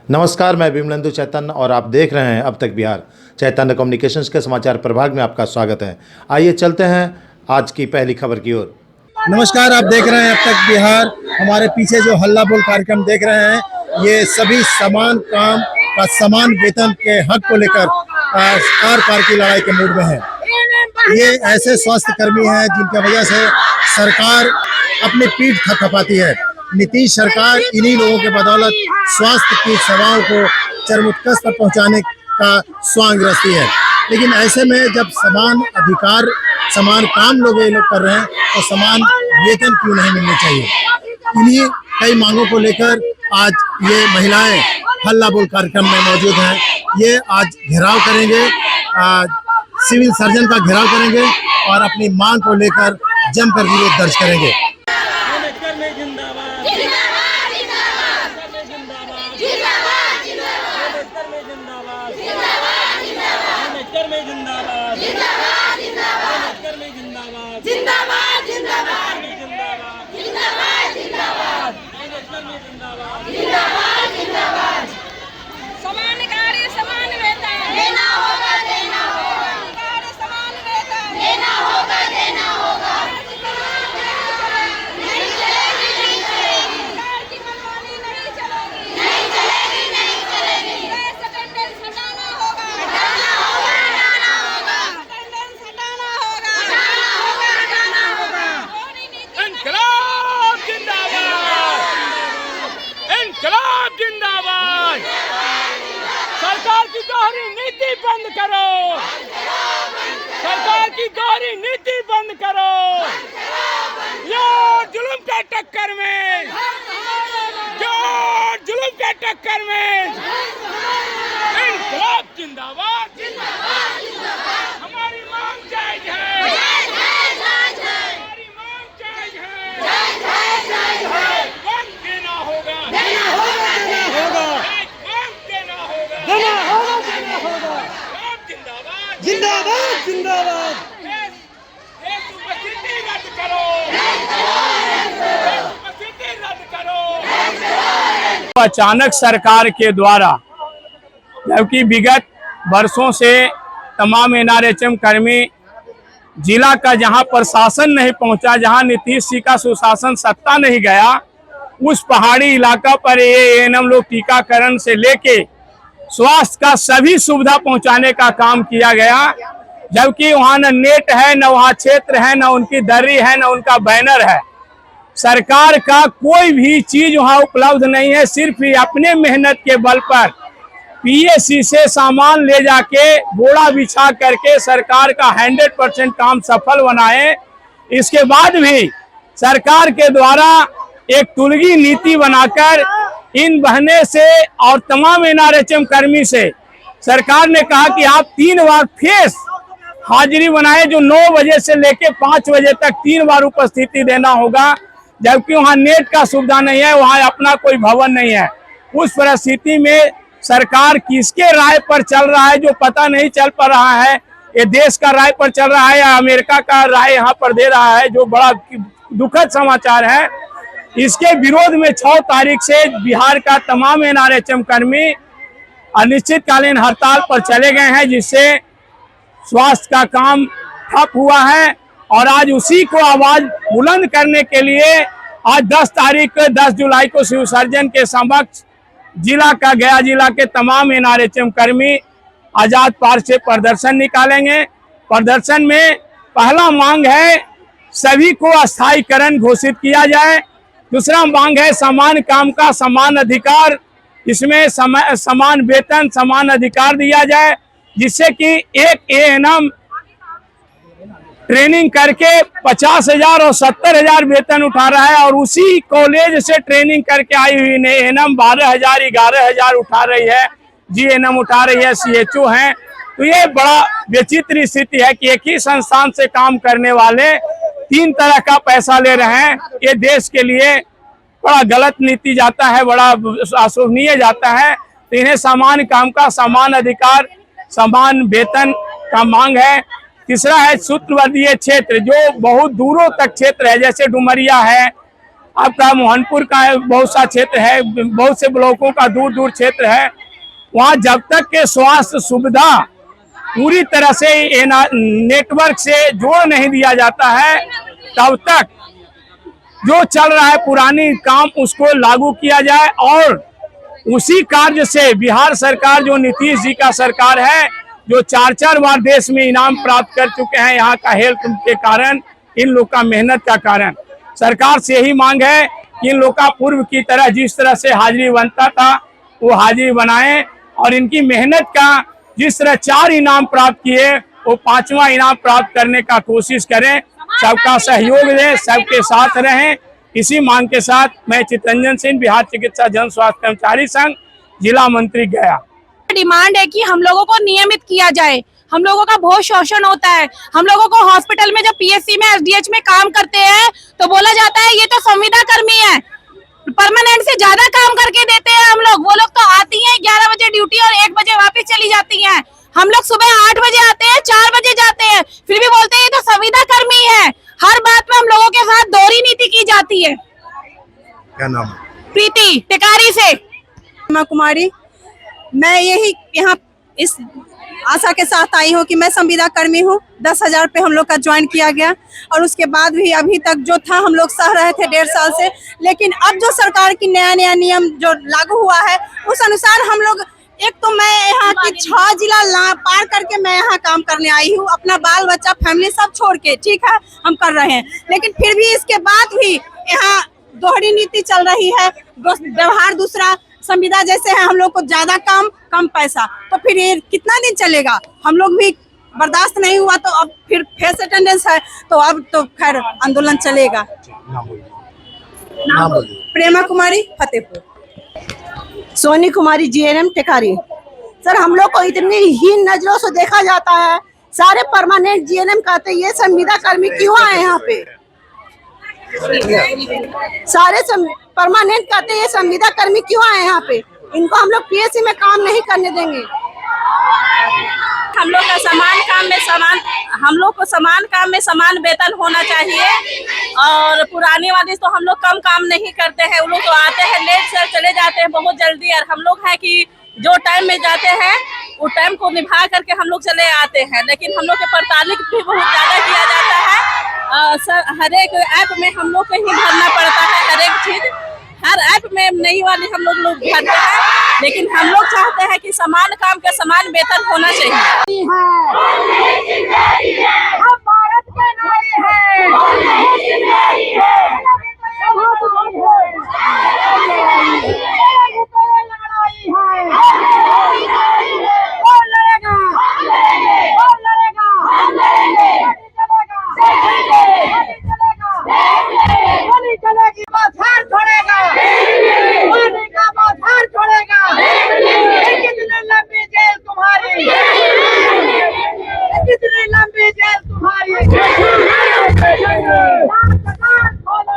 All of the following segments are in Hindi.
नमस्कार, मैं विमलेंदु चैतन्य और आप देख रहे हैं अब तक बिहार। चैतन्य कम्युनिकेशंस के समाचार प्रभाग में आपका स्वागत है। आइए चलते हैं आज की पहली खबर की ओर। नमस्कार, आप देख रहे हैं अब तक बिहार। हमारे पीछे जो हल्ला बोल कार्यक्रम देख रहे हैं, ये सभी समान काम का समान वेतन के हक को लेकर आर पार की लड़ाई के मूड में है। ये ऐसे स्वास्थ्य कर्मी हैं जिनकी वजह से सरकार अपनी पीठ थपथपाती है। नीतीश सरकार इन्हीं लोगों के बदौलत स्वास्थ्य की सेवाओं को चरमोत्कर्ष पर पहुंचाने का स्वांग रचती है। लेकिन ऐसे में जब समान अधिकार समान काम ये लोग कर रहे हैं तो समान वेतन क्यों नहीं मिलने चाहिए। इन्हीं कई मांगों को लेकर आज ये महिलाएं हल्ला बोल कार्यक्रम में मौजूद हैं। ये आज घेराव करेंगे, सिविल सर्जन का घेराव करेंगे और अपनी मांग को लेकर जमकर विरोध दर्ज करेंगे। समान कार्य समान वेतन देना होगा, देना होगा। कार्य समान वेतन देना होगा, देना होगा। नहीं चलेगी, नहीं चलेगी। सरकार की मनमानी नहीं चलेगी, नहीं चलेगी, नहीं चलेगी। गैस अटेंडेंस हटाना होगा, हटाना होगा, हटाना होगा। अटेंडेंस हटाना होगा, हटाना होगा, हटाना होगा। इंकलाब जिंदाबाद, इंकलाब जिंदाबाद। सरकार की दोहरी नीति बंद करो, सरकार की दोहरी नीति बंद करो। यो जुल्म के टक्कर में, जो जुल्म के टक्कर में इंकलाब जिंदाबाद, हमारी मांग जायज है, हमारी मांग जायज है। वक्त देना होगा, देना होगा, देना होगा। वक्त देना होगा, देना होगा, देना होगा। जिंदाबाद, जिंदाबाद, जिंदाबाद। देश उपस्थिति रद्द करो, देश उपस्थिति रद्द करो। अचानक सरकार के द्वारा, जबकि विगत वर्षों से तमाम एनआरएचएम कर्मी जिला का जहां प्रशासन नहीं पहुंचा, जहां नीतीश जी का सुशासन सत्ता नहीं गया, उस पहाड़ी इलाका पर ये एएनएम लोग टीकाकरण से लेके स्वास्थ्य का सभी सुविधा पहुंचाने का काम किया गया। जबकि वहां न नेट है, न वहां क्षेत्र है, न उनकी दर्री है, न उनका बैनर है। सरकार का कोई भी चीज वहां उपलब्ध नहीं है। सिर्फ ही अपने मेहनत के बल पर पीएससी से सामान ले जाके बोड़ा बिछा करके सरकार का 100% काम सफल बनाए। इसके बाद भी सरकार के द्वारा एक तुलगी नीति बनाकर इन बहने से और तमाम एनआरएचएम कर्मी से सरकार ने कहा कि आप 3 बार फेस हाजिरी बनाए, जो 9 बजे से लेके 5 बजे तक 3 बार उपस्थिति देना होगा। जबकि वहां नेट का सुविधा नहीं है, वहां अपना कोई भवन नहीं है। उस परिस्थिति में सरकार किसके राय पर चल रहा है जो पता नहीं चल पा रहा है। ये देश का राय पर चल रहा है या अमेरिका का राय यहाँ पर दे रहा है, जो बड़ा दुखद समाचार है। इसके विरोध में 6 तारीख से बिहार का तमाम एनआरएचएम कर्मी अनिश्चितकालीन हड़ताल पर चले गए हैं, जिससे स्वास्थ्य का काम ठप हुआ है। और आज उसी को आवाज बुलंद करने के लिए आज 10 जुलाई को सिविल सर्जन के समक्ष गया जिला के तमाम एनआरएचएम कर्मी आजाद पार्क से प्रदर्शन निकालेंगे। प्रदर्शन में पहला मांग है सभी को अस्थायीकरण घोषित किया जाए। दूसरा मांग है समान काम का समान अधिकार, इसमें समान वेतन समान अधिकार दिया जाए, जिससे कि एक एएनएम ट्रेनिंग करके 50,000 और 70,000 वेतन उठा रहा है और उसी कॉलेज से ट्रेनिंग करके आई हुई ने एएनएम 12,000 11,000 उठा रही है, जीएनएम उठा रही है, सीएचओ हैं। तो ये बड़ा विचित्र स्थिति है कि एक ही संस्थान से काम करने वाले 3 तरह का पैसा ले रहे हैं। ये देश के लिए बड़ा गलत नीति जाता है, बड़ा अशोभनीय जाता है। तो इन्हें समान काम का समान अधिकार समान वेतन का मांग है। तीसरा है सूत्रवर्तीय क्षेत्र, जो बहुत दूरों तक क्षेत्र है, जैसे डुमरिया है, आपका मोहनपुर का बहुत सा क्षेत्र है, बहुत से ब्लॉकों का दूर दूर क्षेत्र है, वहाँ जब तक के स्वास्थ्य सुविधा पूरी तरह से नेटवर्क से जोड़ नहीं दिया जाता है, तब तक जो चल रहा है पुरानी काम उसको लागू किया जाए। और उसी कार्य से बिहार सरकार जो नीतीश जी का सरकार है, जो 4-4 बार देश में इनाम प्राप्त कर चुके हैं यहाँ का हेल्थ के कारण, इन लोग का मेहनत का कारण, सरकार से यही मांग है कि इन लोग का पूर्व की तरह जिस तरह से हाजिरी बनता था वो हाजिरी बनाएं, और इनकी मेहनत का जिस तरह 4 इनाम प्राप्त किए वो 5वां इनाम प्राप्त करने का कोशिश करें। सबका सहयोग दें, सबके साथ रहें। इसी मांग के साथ मैं चितरंजन सिंह, बिहार चिकित्सा जन स्वास्थ्य कर्मचारी संघ, जिला मंत्री गया। डिमांड है कि हम लोगों को नियमित किया जाए। हम लोगों का बहुत शोषण होता है। हम लोगों को हॉस्पिटल में जब पीएससी में एसडीएच में काम करते हैं तो बोला जाता है ये तो संविदा कर्मी है, परमानेंट से ज्यादा काम करके देते हैं हम लोग। वो लोग तो आती हैं 11 बजे ड्यूटी और 1 बजे वापस चली जाती हैं। हम लोग सुबह 8 बजे आते हैं, 4 बजे जाते हैं, फिर भी बोलते हैं ये तो संविदा कर्मी है। हर बात में हम लोगों के साथ दोहरी नीति की जाती है। क्या नाम है? प्रीति टिकारी से। हेमा कुमारी, मैं यही यहाँ इस आशा के साथ आई हूँ कि मैं संविदा कर्मी हूँ। 10,000 पे हम लोग का ज्वाइन किया गया और उसके बाद भी अभी तक जो था हम लोग सह रहे थे 1.5 साल से। लेकिन अब जो सरकार की नया नियम जो लागू हुआ है उस अनुसार हम लोग, एक तो मैं यहाँ की 6 जिला पार करके मैं यहाँ काम करने आई हूँ, अपना बाल बच्चा फैमिली सब छोड़ के, ठीक है, हम कर रहे हैं। लेकिन फिर भी इसके बाद भी यहाँ दोहरी नीति चल रही है, व्यवहार दूसरा, संविदा जैसे है हम लोग को ज्यादा काम कम पैसा, तो फिर ये कितना दिन चलेगा? हम लोग भी बर्दाश्त नहीं हुआ तो अब फिर फेस अटेंडेंस है तो अब तो खैर आंदोलन चलेगा। नाम बोलिए। प्रेमा कुमारी, फतेहपुर। सोनी कुमारी, जीएनएम टेकारी। सर, हम लोग को इतनी हीन नजरों से देखा जाता है। सारे परमानेंट जीएनएम कहते हैं, ये संविदा कर्मी क्यों आए यहाँ पे? सारे परमानेंट कहते हैं, ये संविदा कर्मी क्यों आए यहाँ पे? इनको हम लोग पीएससी में काम नहीं करने देंगे। हम लोग का समान काम में समान, हम लोग को समान काम में समान वेतन होना चाहिए। और पुरानी वाली तो हम लोग कम काम नहीं करते हैं, वो लोग तो आते हैं लेट से चले जाते हैं बहुत जल्दी, और हम लोग है कि जो टाइम में जाते हैं वो टाइम को निभा करके हम लोग चले आते हैं। लेकिन हम लोग के प्रताड़ित भी बहुत ज्यादा किया जाता है। हर एक ऐप में हम लोग को ही भरना पड़ता है, हर एक चीज हर ऐप में नई वाली हम लोग भरते हैं। लेकिन हम लोग चाहते हैं कि समान काम का समान वेतन होना चाहिए। हम भारत के नारी हैं। कौन लड़ेगा? कौन लड़ेगा? गोली चलेगी, बौछार छोड़ेगा, पानी का बौछार छोड़ेगा। कितनी लंबी जेल तुम्हारी, कितनी लंबी जेल तुम्हारी। दुकान खोलो,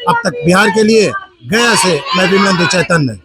अब तक बिहार के लिए गया से मैं विमलेंद्र चैतन्य।